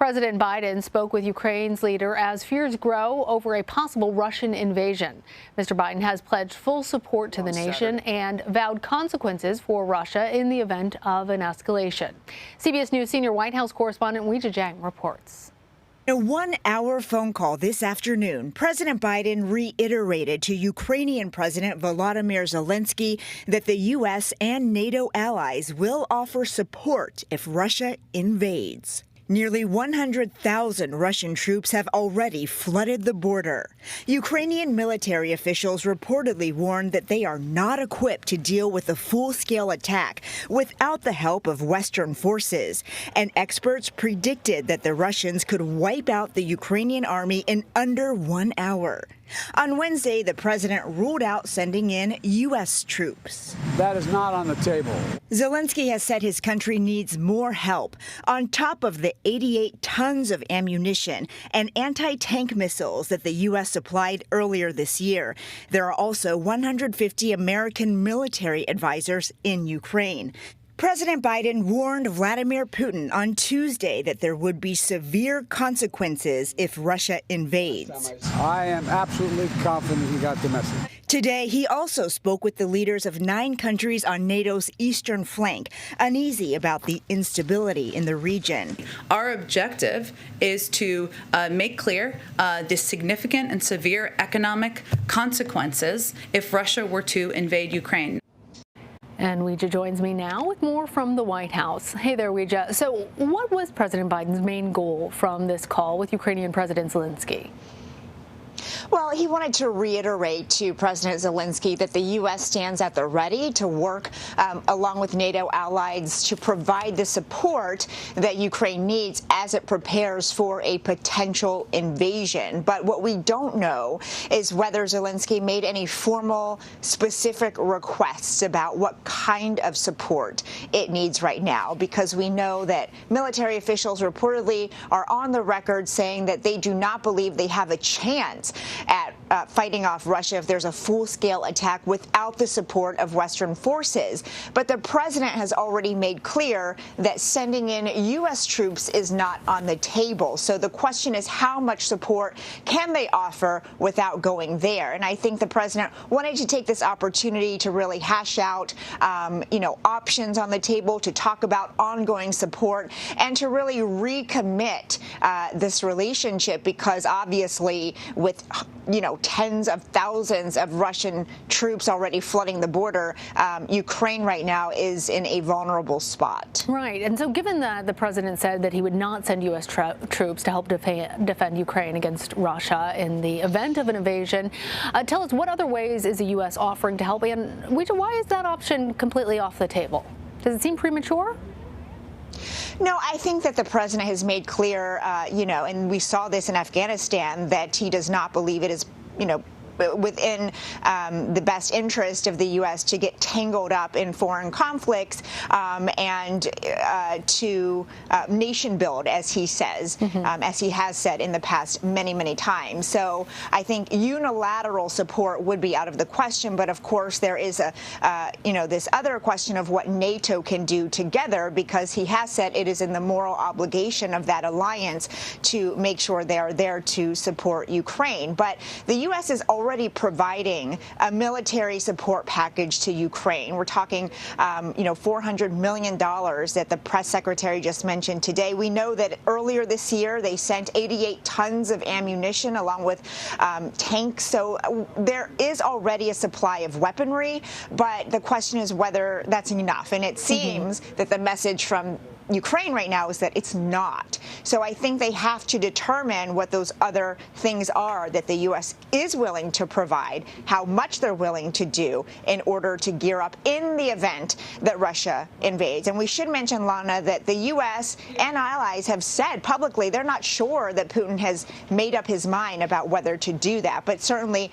President Biden spoke with Ukraine's leader as fears grow over a possible Russian invasion. Mr. Biden has pledged full support to the nation and vowed consequences for Russia in the event of an escalation. CBS News senior White House correspondent Weijia Jiang reports. In a one-hour phone call this afternoon, President Biden reiterated to Ukrainian President Volodymyr Zelensky that the U.S. and NATO allies will offer support if Russia invades. Nearly 100,000 Russian troops have already flooded the border. Ukrainian military officials reportedly warned that they are not equipped to deal with a full-scale attack without the help of Western forces. And experts predicted that the Russians could wipe out the Ukrainian army in under 1 hour. On Wednesday, the president ruled out sending in U.S. troops. That is not on the table. Zelensky has said his country needs more help. On top of the 88 tons of ammunition and anti-tank missiles that the U.S. supplied earlier this year, there are also 150 American military advisors in Ukraine. President Biden warned Vladimir Putin on Tuesday that there would be severe consequences if Russia invades. I am absolutely confident he got the message. Today, he also spoke with the leaders of 9 countries on NATO's eastern flank, uneasy about the instability in the region. Our objective is to make clear the significant and severe economic consequences if Russia were to invade Ukraine. And Weijia joins me now with more from the White House. Hey there, Weijia. So what was President Biden's main goal from this call with Ukrainian President Zelensky? Well, he wanted to reiterate to President Zelensky that the U.S. stands at the ready to work along with NATO allies to provide the support that Ukraine needs as it prepares for a potential invasion. But what we don't know is whether Zelensky made any formal, specific requests about what kind of support it needs right now, because we know that military officials reportedly are on the record saying that they do not believe they have a chance at fighting off Russia if there's a full-scale attack without the support of Western forces. But the president has already made clear that sending in U.S. troops is not on the table. So the question is, how much support can they offer without going there? And I think the president wanted to take this opportunity to really hash out, options on the table, to talk about ongoing support, and to really recommit this relationship, because obviously with tens of thousands of Russian troops already flooding the border, Ukraine right now is in a vulnerable spot. Right. And so given that the president said that he would not send U.S. troops to help defend Ukraine against Russia in the event of an invasion, tell us, what other ways is the U.S. offering to help? And Weijia, why is that option completely off the table? Does it seem premature? No, I think that the president has made clear, and we saw this in Afghanistan, that he does not believe it is, within the best interest of the U.S. to get tangled up in foreign conflicts and to nation build, as he says, as he has said in the past many, many times. So I think unilateral support would be out of the question. But of course, there is this other question of what NATO can do together, because he has said it is in the moral obligation of that alliance to make sure they are there to support Ukraine. But the U.S. is already providing a military support package to Ukraine. We're talking, $400 million that the press secretary just mentioned today. We know that earlier this year they sent 88 tons of ammunition along with tanks. So there is already a supply of weaponry, but the question is whether that's enough. And it seems that the message from Ukraine right now is that it's not. So I think they have to determine what those other things are that the U.S. is willing to provide, how much they're willing to do in order to gear up in the event that Russia invades. And we should mention, Lana, that the U.S. and allies have said publicly they're not sure that Putin has made up his mind about whether to do that. But certainly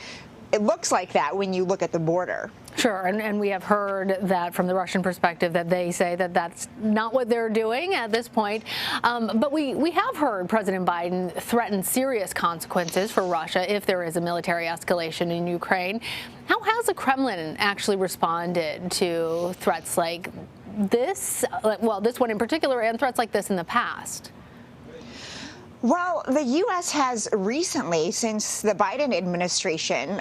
it looks like that when you look at the border. Sure, and we have heard that from the Russian perspective that they say that that's not what they're doing at this point. But we have heard President Biden threaten serious consequences for Russia if there is a military escalation in Ukraine. How has the Kremlin actually responded to threats like this? Well, this one in particular, and threats like this in the past? Well, the U.S. has recently, since the Biden administration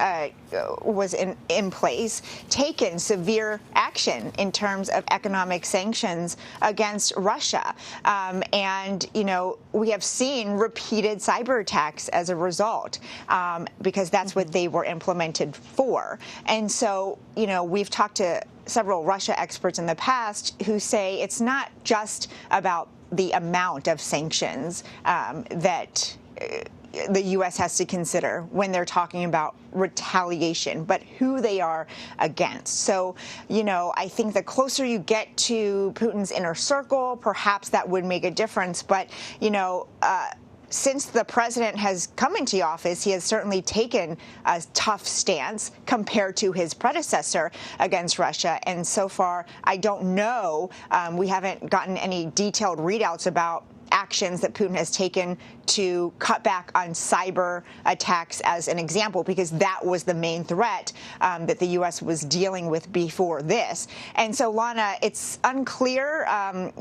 was in place, taken severe action in terms of economic sanctions against Russia. And, you know, we have seen repeated cyber attacks as a result, because that's what they were implemented for. And so, you know, we've talked to several Russia experts in the past who say it's not just about the amount of sanctions that the U.S. has to consider when they're talking about retaliation, but who they are against. So, you know, I think the closer you get to Putin's inner circle, perhaps that would make a difference. But, you know, since the president has come into office, he has certainly taken a tough stance compared to his predecessor against Russia. And so far, I don't know. We haven't gotten any detailed readouts about actions that Putin has taken to cut back on cyber attacks as an example, because that was the main threat that the U.S. was dealing with before this. And so, Lana, it's unclear,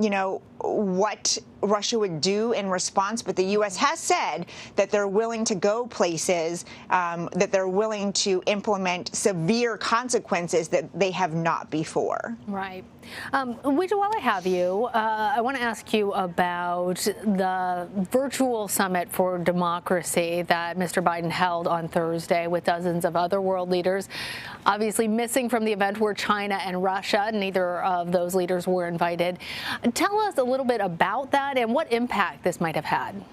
you know, what Russia would do in response, but the U.S. has said that they're willing to go places, that they're willing to implement severe consequences that they have not before. Right. Weijia, while I have you, I want to ask you about the virtual summit for democracy that Mr. Biden held on Thursday with dozens of other world leaders. Obviously missing from the event were China and Russia. Neither of those leaders were invited. Tell us a little bit about that and what impact this might have had.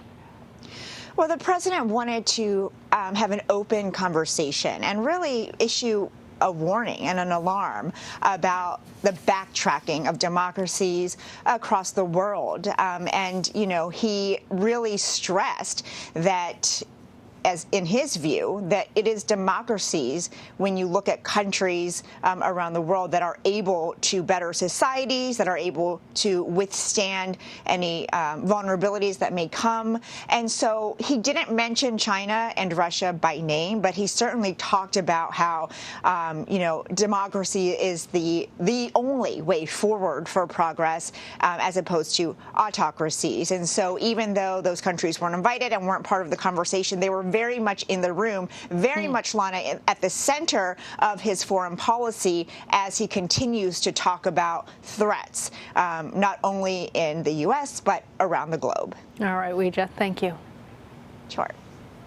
Well, the president wanted to have an open conversation and really issue a warning and an alarm about the backtracking of democracies across the world. And, you know, he really stressed that, as in his view, that it is democracies, when you look at countries around the world, that are able to better societies, that are able to withstand any vulnerabilities that may come. And so he didn't mention China and Russia by name, but he certainly talked about how, you know, democracy is the only way forward for progress, as opposed to autocracies. And so even though those countries weren't invited and weren't part of the conversation, they were very much in the room, very much, Lana, at the center of his foreign policy as he continues to talk about threats, not only in the U.S., but around the globe. All right, Weijia, thank you. Sure.